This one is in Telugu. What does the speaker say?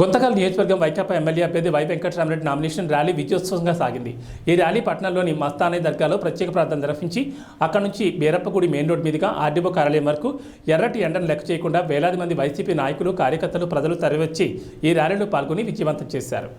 గుంతకల్ నియోజకవర్గం వైకాపా ఎమ్మెల్యే అభ్యర్థి వై వెంకటరామరెడ్డి నామినేషన్ ర్యాలీ విజయోత్సవంగా సాగింది. ఈ ర్యాలీ పట్టణంలోని మస్తానే దర్గాలో ప్రత్యేక ప్రార్థన నిర్వహించి అక్కడి నుంచి బీరప్పగుడి మెయిన్ రోడ్ మీదుగా ఆర్డీఓ కార్యాలయం వరకు ఎర్రటి ఎండను లెక్క చేయకుండా వేలాది మంది వైసీపీ నాయకులు, కార్యకర్తలు, ప్రజలు తరలివచ్చి ఈ ర్యాలీలో పాల్గొని విజయవంతం చేశారు.